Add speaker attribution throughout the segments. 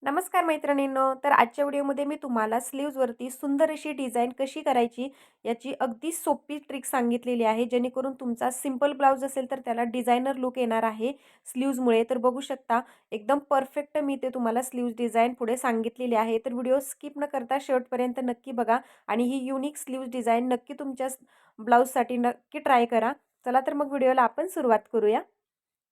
Speaker 1: नमस्कार मैत्रिणींनो. तर आजच्या व्हिडिओमध्ये मी तुम्हाला स्लीव्जवरती सुंदर अशी डिझाईन कशी करायची याची अगदी सोपी ट्रिक सांगितलेली आहे, जेणेकरून तुमचा सिंपल ब्लाऊज असेल तर त्याला डिझायनर लुक येणार आहे स्लीव्जमुळे. तर बघू शकता एकदम परफेक्ट मी ते तुम्हाला स्लीव्ज डिझाईन पुढे सांगितलेली आहे. तर व्हिडिओ स्किप न करता शेवटपर्यंत नक्की बघा आणि ही युनिक स्लीव्ज डिझाईन नक्की तुमच्या ब्लाऊजसाठी नक्की ट्राय करा. चला तर मग व्हिडिओला आपण सुरुवात करूया.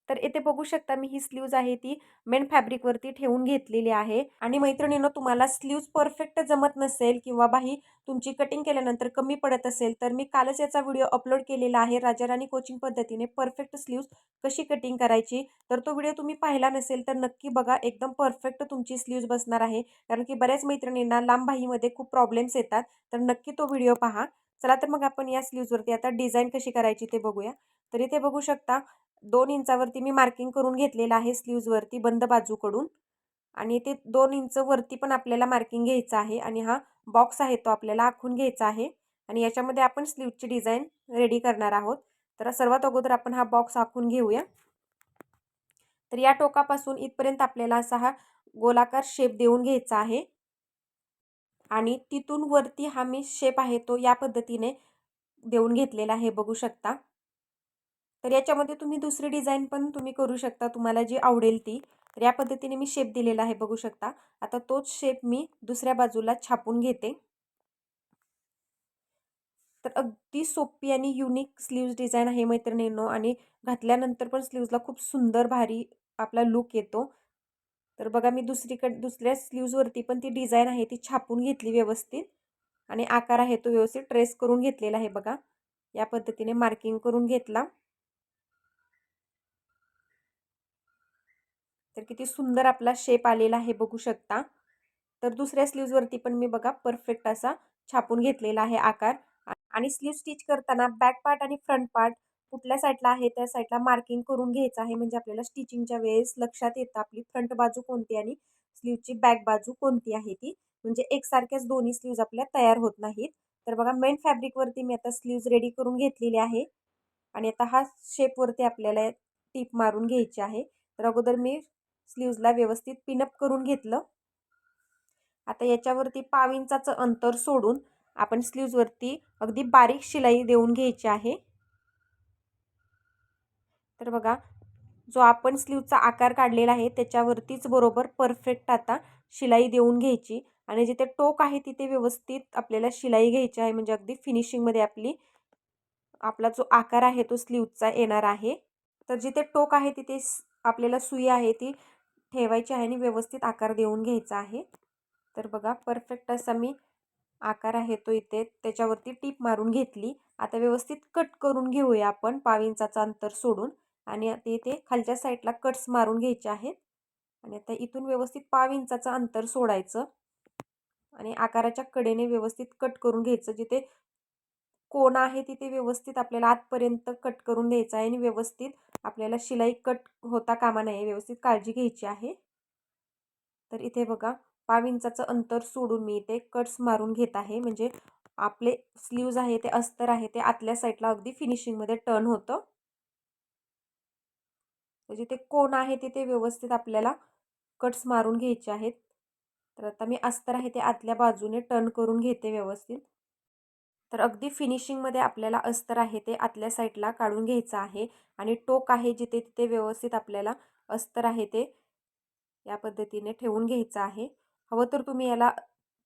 Speaker 1: तर इथे बघू शकता मी ही स्लीव्ज आहे ती मेन फॅब्रिकवरती ठेवून घेतलेली आहे. आणि मैत्रिणींनो, तुम्हाला स्लीव्ज परफेक्ट जमत नसेल किंवा बाही तुमची कटिंग केल्यानंतर कमी पडत असेल तर मी कालच याचा व्हिडिओ अपलोड केलेला आहे, राजाराणी कोचिंग पद्धतीने परफेक्ट स्लीव्ज कशी कटिंग करायची. तर तो व्हिडिओ तुम्ही पाहिला नसेल तर नक्की बघा, एकदम परफेक्ट तुमची स्लीव्ज बसणार आहे. कारण की बऱ्याच मैत्रिणींना लांब बाहीमध्ये खूप प्रॉब्लेम्स येतात, तर नक्की तो व्हिडिओ पहा. चला तर मग आपण या स्लीव्जवरती आता डिझाईन कशी करायची ते बघूया. तर इथे बघू शकता 2 इंचावरती मी मार्किंग करून घेतलेलं आहे स्लीव्जवरती बंद बाजूकडून. आणि ते 2 इंच वरती पण आपल्याला मार्किंग घ्यायचं आहे आणि हा बॉक्स आहे तो आपल्याला आखून घ्यायचा आहे. आणि याच्यामध्ये आपण स्लीव्हची डिझाईन रेडी करणार आहोत. तर सर्वात अगोदर आपण हा बॉक्स आखून घेऊया. तर या टोकापासून इथपर्यंत आपल्याला असा हा गोलाकार शेप देऊन घ्यायचा आहे आणि तिथून वरती हा मी शेप आहे तो या पद्धतीने देऊन घेतलेला आहे, बघू शकता. तर याच्यामध्ये तुम्ही दुसरी डिझाईन पण तुम्ही करू शकता, तुम्हाला जी आवडेल ती. तर या पद्धतीने मी शेप दिलेला आहे, बघू शकता. आता तोच शेप मी दुसऱ्या बाजूला छापून घेते. तर अगदी सोपी आणि युनिक स्लीव्ज डिझाईन आहे मैत्रिणींनो, आणि घातल्यानंतर पण स्लीव्जला खूप सुंदर भारी आपला लुक येतो. तर बघा, मी दुसऱ्या स्लीव्जवरती पण ती डिझाईन आहे ती छापून घेतली व्यवस्थित आणि आकार आहे तो व्यवस्थित ट्रेस करून घेतलेला आहे. बघा, या पद्धतीने मार्किंग करून घेतला. तर किती सुंदर आपला शेप आलेला आहे, बघू शकता. तर दुसऱ्या स्लीव्जवरती पण मी बघा परफेक्ट असा छापून घेतलेला आहे आकार. आणि स्लीव्ह स्टिच करताना बॅक पार्ट आणि फ्रंट पार्ट कुठल्या साईडला आहे त्या साईडला मार्किंग करून घ्यायचं आहे, म्हणजे आपल्याला स्टिचिंगच्या वेळेस लक्षात येतं आपली फ्रंट बाजू कोणती आणि स्लीव्हची बॅक बाजू कोणती आहे ती. म्हणजे एकसारख्याच दोन्ही स्लीव्ज आपल्या तयार होत नाहीत. तर बघा, मेन फॅब्रिकवरती मी आता स्लीव्ज रेडी करून घेतलेली आहे आणि आता हा शेपवरती आपल्याला टीप मारून घ्यायची आहे. तर अगोदर मी स्लीव्जला व्यवस्थित पिनअप करून घेतलं. आता याच्यावरती पाव इंचाचं अंतर सोडून आपण स्लीव्जवरती अगदी बारीक शिलाई देऊन घ्यायची आहे. तर बघा, जो आपण स्लीव्हचा आकार काढलेला आहे त्याच्यावरतीच बरोबर परफेक्ट आता शिलाई देऊन घ्यायची आणि जिथे टोक आहे तिथे व्यवस्थित आपल्याला शिलाई घ्यायची आहे, म्हणजे अगदी फिनिशिंगमध्ये आपला जो आकार आहे तो स्लीव्हचा येणार आहे. तर जिथे टोक आहे तिथे आपल्याला सुई आहे ती ठेवायची आहे आणि व्यवस्थित आकार देऊन घ्यायचा आहे. तर बघा, परफेक्ट असा मी आकार आहे तो इथे त्याच्यावरती टीप मारून घेतली. आता व्यवस्थित कट करून घेऊया आपण पाव इंचाचं अंतर सोडून. आणि आता इथे खालच्या साईडला कट्स मारून घ्यायचे आहेत आणि आता इथून व्यवस्थित पाव इंचाचं अंतर सोडायचं आणि आकाराच्या कडेने व्यवस्थित कट करून घ्यायचं. जिथे कोण आहे तिथे व्यवस्थित आपल्याला आतपर्यंत कट करून द्यायचा आहे आणि व्यवस्थित आपल्याला शिलाई कट होता कामा नये, व्यवस्थित काळजी घ्यायची आहे. तर इथे बघा, पाव इंचाचं अंतर सोडून मी इथे कट्स मारून घेत आहे, म्हणजे आपले स्लीव्ज आहे ते अस्तर आहे ते आतल्या साईडला अगदी फिनिशिंगमध्ये टर्न होतं. तर जिथे कोण आहे तिथे व्यवस्थित आपल्याला कट्स मारून घ्यायचे आहेत. तर आता मी अस्तर आहे ते आतल्या बाजूने टर्न करून घेते व्यवस्थित. तर अगदी फिनिशिंगमध्ये आपल्याला अस्तर आहे ते आतल्या साईडला काढून घ्यायचं आहे आणि टोक आहे जिथे तिथे व्यवस्थित आपल्याला अस्तर आहे ते या पद्धतीने ठेवून घ्यायचं आहे. हवं तर तुम्ही याला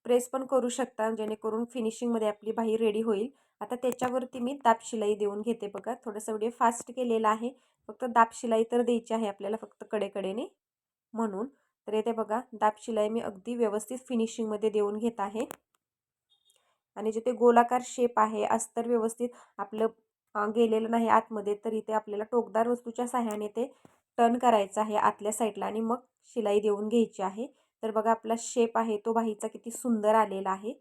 Speaker 1: प्रेस पण करू शकता, जेणेकरून फिनिशिंगमध्ये आपली बाही रेडी होईल. आता त्याच्यावरती मी दाब शिलाई देऊन घेते. बघा, थोडंसं व्हिडिओ फास्ट केलेला आहे, फक्त दाब शिलाई तर द्यायची आहे आपल्याला, फक्त कडेकडेने म्हणून. तर इथे बघा, दाब शिलाई मी अगदी व्यवस्थित फिनिशिंगमध्ये देऊन घेत आहे आणि जिथे गोलाकार शेप आहे अस्तर व्यवस्थित आपलं गेलेलं नाही आतमध्ये, तर इथे आपल्याला टोकदार वस्तूच्या सहाय्याने ते टर्न करायचं आहे आतल्या साईडला आणि मग शिलाई देऊन घ्यायची आहे. तर बघा, आपला शेप आहे तो बाहीचा किती सुंदर आलेला आहे.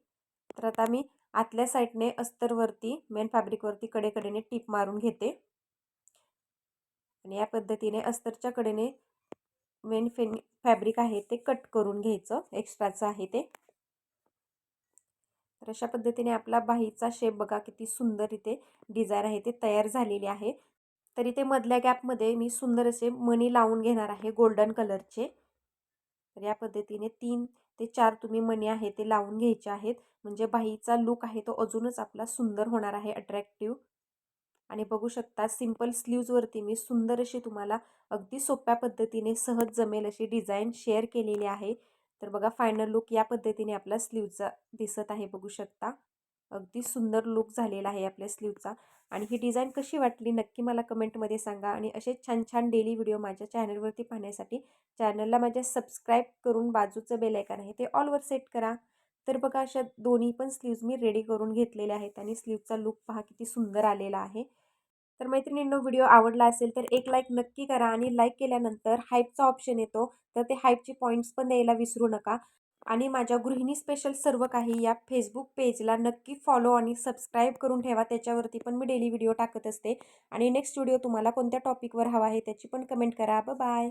Speaker 1: तर आता मी आतल्या साईडने अस्तरवरती मेन फॅब्रिकवरती कडेकडेने टीप मारून घेते आणि या पद्धतीने अस्तरच्या कडेने मेन फॅब्रिक आहे ते कट करून घ्यायचं, एक्स्ट्राचं आहे ते. तर अशा पद्धतीने आपला बाहीचा शेप बघा किती सुंदर इथे डिझाईन आहे ते तयार झालेली आहे. तर इथे मधल्या गॅपमध्ये मी सुंदर असे मणी लावून घेणार आहे गोल्डन कलरचे. तर या पद्धतीने 3 ते 4 तुम्ही मणी आहे ते लावून घ्यायचे आहेत. म्हणजे बाहीचा लूक आहे तो अजूनच आपला सुंदर होणार आहे, अट्रॅक्टिव्ह. आणि बघू शकता सिंपल स्लीव्जवरती मी सुंदर अशी तुम्हाला अगदी सोप्या पद्धतीने सहज जमेल अशी डिझाईन शेअर केलेली आहे. तर बघा फायनल लूक या पद्धतीने आपला स्लीवचा दिसत आहे, बघू शकता. अगदी सुंदर लूक झालेला आहे आपल्या स्लीवचा. आणि ही डिझाईन कशी वाटली नक्की मला कमेंटमध्ये सांगा. आणि असे छान छान डेली व्हिडिओ माझ्या चॅनलवरती पाहण्यासाठी चॅनलला माझ्या सबस्क्राईब करून बाजूचं बेल आयकॉन आहे ते ऑलवर सेट करा. तर बघा अशा दोन्ही पण स्लीव्ज मी रेडी करून घेतलेल्या आहेत आणि स्लीवचा लूक पहा किती सुंदर आलेला आहे. तर मैत्रिणींनो, व्हिडिओ आवडला असेल तर एक लाईक नक्की करा आणि लाईक केल्यानंतर हाईपचा ऑप्शन येतो, तर ते हाईपचे पॉईंट्स पण द्यायला विसरू नका. आणि माझ्या गृहिणी स्पेशल सर्व काही या फेसबुक पेजला नक्की फॉलो आणि सबस्क्राईब करून ठेवा. त्याच्यावरती पण मी डेली व्हिडिओ टाकत असते. आणि नेक्स्ट व्हिडिओ तुम्हाला कोणत्या टॉपिकवर हवा आहे त्याची पण कमेंट करा. बाय.